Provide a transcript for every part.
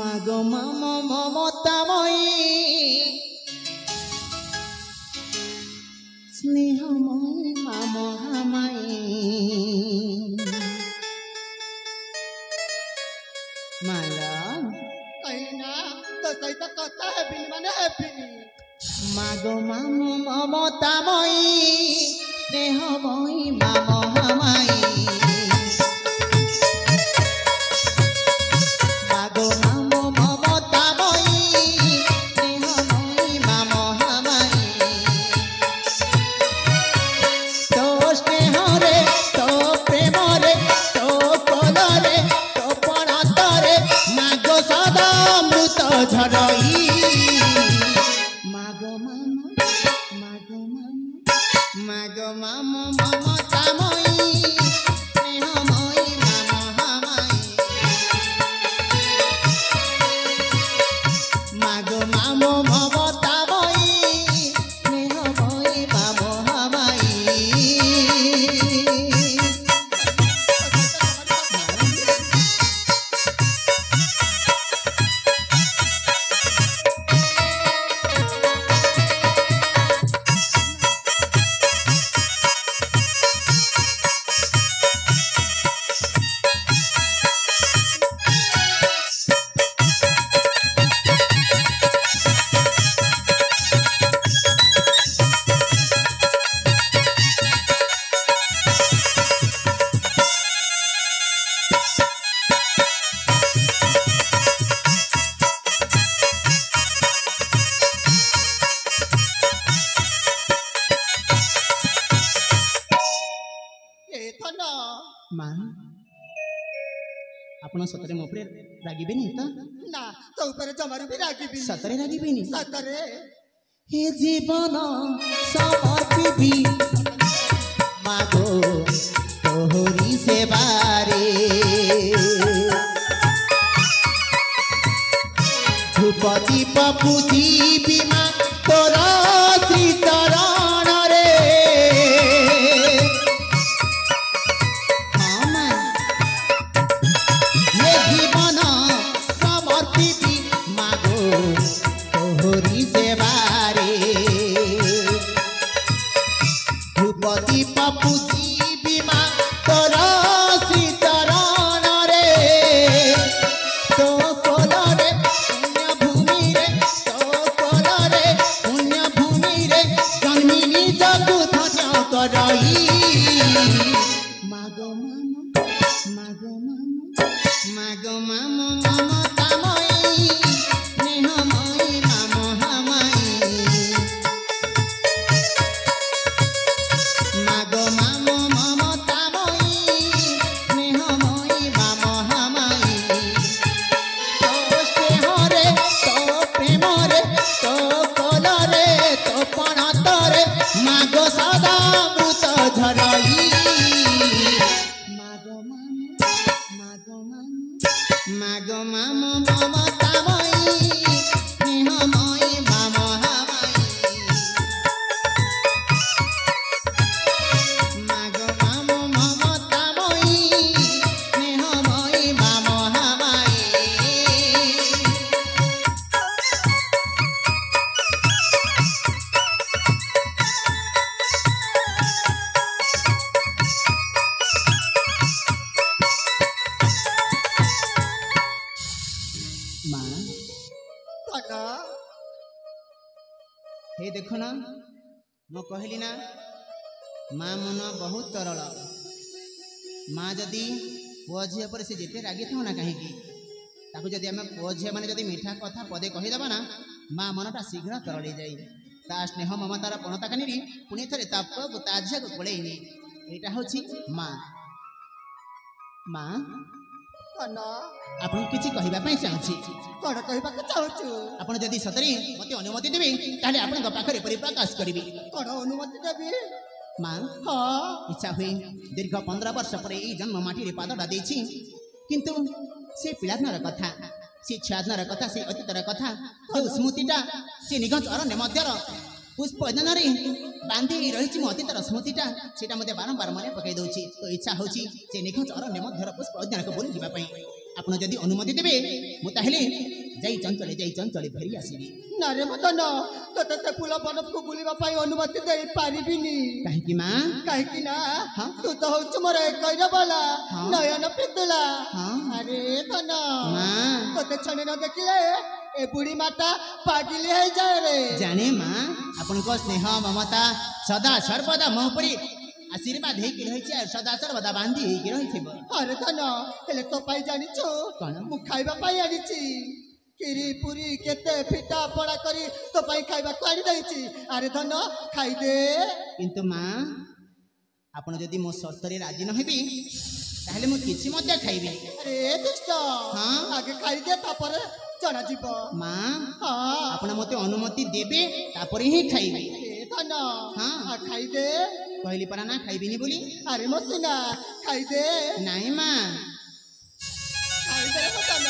মাগো মাম মমতাময়ী স্নেহময়ী মাম হামায়ী মালা कहीं ना तो सही तो कहता है बिन माने है बिन মাগো মাম মমতাময়ী স্নেহময়ী মাম হামায়ী মাগো মাম মমতাময়ী স্নেহময়ী মাম হামায়ী তো স্নেহরে তো প্রেমরে তো কোলরে তো পণতরে মাগো সদা অমৃত ঝরই মাগো মাম মমতাময়ী স্নেহময়ী মাম হামায়ী মাগো মাম মমতাময়ী স্নেহময়ী মাম হামায়ী ये तो ना ମା ଆପଣ ସତରେ ମୋ ଉପରେ ରାଗିବେନି ତ ना तो ऊपर जमारू भी रागी भी ସତରେ ରାଗିବେନି सतरे हे जीवन समर्पिबी मागो तोहरी सेवारे धूपति पपुजी बीमा तोर श्री चरण रे हाँ मां ये जीवन समर्पिबी मागो तोहरी सेवारे धूपति पपुजी बीमा तोर श्री चरण रे तो कोलरे पुण्य भूमि रे तो कोलरे पुण्य भूमि रे जन्मिनी जगु धन्य करई मागो माम ममतामयी स्नेहमयी माम हामायी मागो माम ममतामयी स्नेहमयी माम हामायी तो स्नेहरे तो प्रेमरे तो कोलरे तो पणतरे मागो सदा अमृत झरई मागो माम ममतामयी स्नेहमयी माम हामायी मागो माम ममतामयी स्नेहमयी माम हामायी माँ तो ना हे देखो ना मो कहली ना माँ मन बहुत तरल माँ जदि पुओ झील पर से जिते रागी था ना कहीं ताकू जदि आम पुओ झील मैंने जदि मीठा कथा पदे कहीदेबा ना माँ मनटा शीघ्र तरली जाए ता स्नेह ममतार पणता कानी पुणी थे तापको ता झील को कोलेनी यहाँ हूँ माँ माँ तो ना आपन किसी कहवाई चाहूँगी कौन कहवा चाहूँ ଆପଣ ଯଦି ସତରେ ମୋତେ ଅନୁମତି ଦେବେ ତାହେଲେ ଆପଣଙ୍କ ପାଖରେ ପରିପ୍ରକାଶ କରିବି कौन अनुमति देवी ମା हाँ ଇଚ୍ଛା ହୁଏ ଦୀର୍ଘ 15 ବର୍ଷ ପରେ ଏଇ ଜନ୍ମ ମାଟିରେ ପାଦଟା ଦେଇଛି କିନ୍ତୁ ସେ ପିଲାଦିନର କଥା ସେ ଛୁଆଦିନର କଥା ସେ ଅତୀତର କଥା ଯେଉଁ ସ୍ମୃତିଟା ସେ ନିଘଞ୍ଚ ଅରଣ୍ୟ ମଧ୍ୟର पुष्पदानी बांधि रही मो अतीतर स्मृतिटा से बारंबार मन पकई दूसरी तो इच्छा हूँ से निखोज अरण्य मध्यर पुष्प उद्यान को बुली जावाई ଆପଣ ଯଦି ଅନୁମତି ଦେବେ ମୁଁ ତାହେଲେ ଯାଇ ଚଞ୍ଚଳେ ଫେରି ଆସିବି। ନା ରେ ମଦନ ତତେ ସେ ଫୁଲ ବନକୁ ବୁଲିବା ପାଇଁ ଅନୁମତି ଦେଇ ପାରିବିନି। କାହିଁକି ମା? କାହିଁକି ନା ହଁ? ତୁ ତ ହଉଛୁ ମୋର ଏକଇର ବାଲା ହଁ? ନୟନ ପିତୁଲା। ହଁ? ଆରେ ଧନ ମା ତତେ ଛଣି ନ ଦେଖିଲେ ଏ ବୁଢୀ ମାଟା ପାଗିଲି ହେଇଯାଏ ରେ। ଜାଣେ ମା ଆପଣଙ୍କ ସ୍ନେହ ମମତା ସଦା ସର୍ବଦା ମୋ ଉପରେ ଆଶୀର୍ବାଦ ହେଇକି ରହିଛି ଆଉ ସଦା ସର୍ବଦା ବାନ୍ଧି ହେଇକି ରହିଥିବ। ଆରେ ଧନ ହେଲେ ତୋ ପାଇଁ ଜାଣିଛୁ କଣ? ମୁଁ ଖାଇବା ପାଇଁ ଆଣିଛି କ୍ଷୀରି ପୁରୀ କେତେ ପିଠା ପଣା କରି ତୋ ପାଇଁ ଖାଇବାକୁ ଆଣି ଦେଇଛି। ଆରେ ଧନ ଖାଇଦେ। କିନ୍ତୁ ମା ଆପଣ ଯଦି ମୋ ସର୍ତ୍ତରେ ରାଜି ନ ହେବି ତାହେଲେ ମୁଁ କିଛି ମଧ୍ୟ ଖାଇବିନି। ଆରେ ଦୁଷ୍ଟ ହଁ? ଆଗେ ଖାଇଦେ ତାପରେ ଜଣାଯିବ। ମା ହଁ ଆପଣ ମୋତେ ଅନୁମତି ଦେବେ ତାପରେ ହିଁ ଖାଇବି। ଏ ଧନ ହଁ? ଖାଇଦେ। କହିଲି ପରା ନା ଖାଇବିନି ବୋଲି। ଆରେ ମୋ ସୁନା ଖାଇଦେ। ନାଇଁ ମା ଖାଇଦେ ମୋ ଧନ।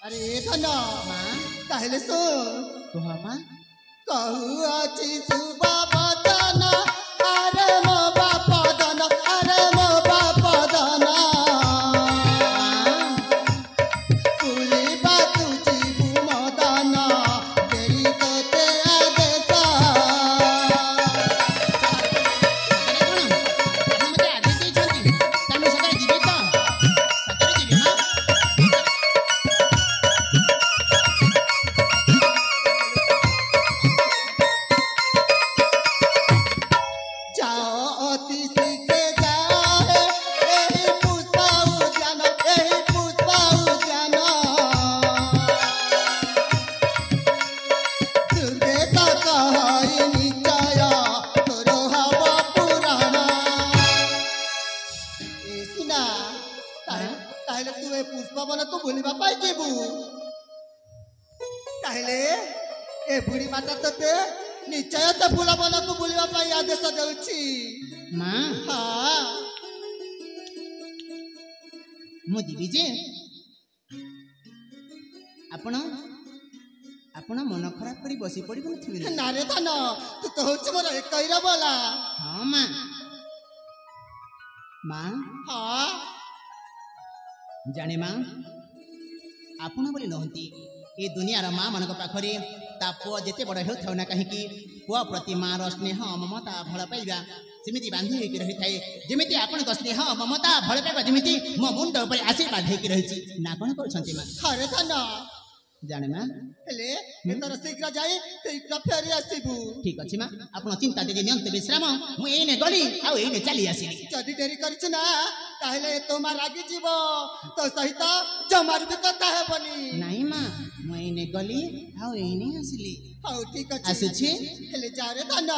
ଆରେ ଧନ ମା ତାହେଲେ ଶୁଣ କୁହ ମା। କହୁଅଛି ସୁବାବଦନ ଆରେ ମୋ ବାପ ଧନ ଆରେ ମୋ ବାପ ଧନ ବୁଲିବା ତୁ ଯିବୁ ମଦନ ଦେଇ ତୋତେ ଆଦେଶ। ମୋତେ ଆଦେଶ ଦେଇଛନ୍ତି ତାହେଲେ ମୁଁ ସକାଳେ ଯିବି ତ? ସତରେ ଯିବି ମା। ଯାଅ ଅତି ଶୀଘ୍ର ଯାଅ ଏହି ପୁଷ୍ପ ଉଦ୍ୟାନ ଏହି ପୁଷ୍ପ ଉଦ୍ୟାନ ଦୁର୍ଗେଶ କହଇ ନିଶ୍ଚୟ ତୋର ହବ ପୁରାଣ। ଏ ସୁନା ତାହେଲେ ତୁ ଏ ପୁଷ୍ପବନକୁ ବୁଲିବା ପାଇଁ ଯିବୁ। ତାହେଲେ ଏ ବୁଢୀ ମାତା ତୋତେ ନିଶ୍ଚୟ ସେ ଫୁଲବନକୁ ବୁଲିବା ପାଇଁ ଆଦେଶ ଦେଉଛି। ମା ହଁ ମୁଁ ଯିବି ଯେ ଆପଣ ଆପଣ ମନ ଖରାପ କରି ବସି ପଡ଼ିବୁନଥିବେ ନା? ନାରେ ଧନ ତୁ ତ ହଉଛି ମୋର ଏକଇର ବୋଲା। ହଁ ମା। ମା ହଁ ଜାଣେ ମା ଆପଣ ବୋଲି ନୁହନ୍ତି ଏ ଦୁନିଆର ମା ମାନଙ୍କ ପାଖରେ ତା ପୁଅ ଯେତେ ବଡ଼ ହେଉଥାଉ ନା କାହିଁକି ପୁଅ ପ୍ରତି ମାର ସ୍ନେହ ମମତା ଭଲ ପାଇବା ସେମିତି ବାନ୍ଧି ହୋଇକି ରହିଥାଏ। ଯେମିତି ଆପଣଙ୍କ ସ୍ନେହ ମମତା ଭଲ ପାଇବା ଯେମିତି ମୋ ମୁଣ୍ଡ ଉପରେ ଆଶୀର୍ବାଦ ହେଇକି ରହିଛି ନା କଣ କରୁଛନ୍ତି ମା? ହରେ ଧନ ଜାଣେ ମା ହେଲେ ଏଥର ଶୀଘ୍ର ଯାଇ ଶୀଘ୍ର ଫେରି ଆସିବୁ। ଠିକ ଅଛି ମା ଆପଣ ଚିନ୍ତା ଯଦି ନିଅନ୍ତୁ ବିଶ୍ରାମ ମୁଁ ଏଇନେ ଗଲି ଆଉ ଏଇନେ ଚାଲି ଆସିଲି। ଯଦି ଡେରି କରିଛୁ ନା ତାହେଲେ ତୋ ମା ରାଗିଯିବ ତୋ ସହିତ ଜମାରୁ ବି କଥା ହେବନି। ନାଇଁ ମା ମୁଁ ଏଇନେ ଗଲି ଆଉ ଏଇନେ ଆସିଲି। ହଉ ଠିକ ଅଛି ଆସୁଛି। ହେଲେ ଯାରେ ଧନ।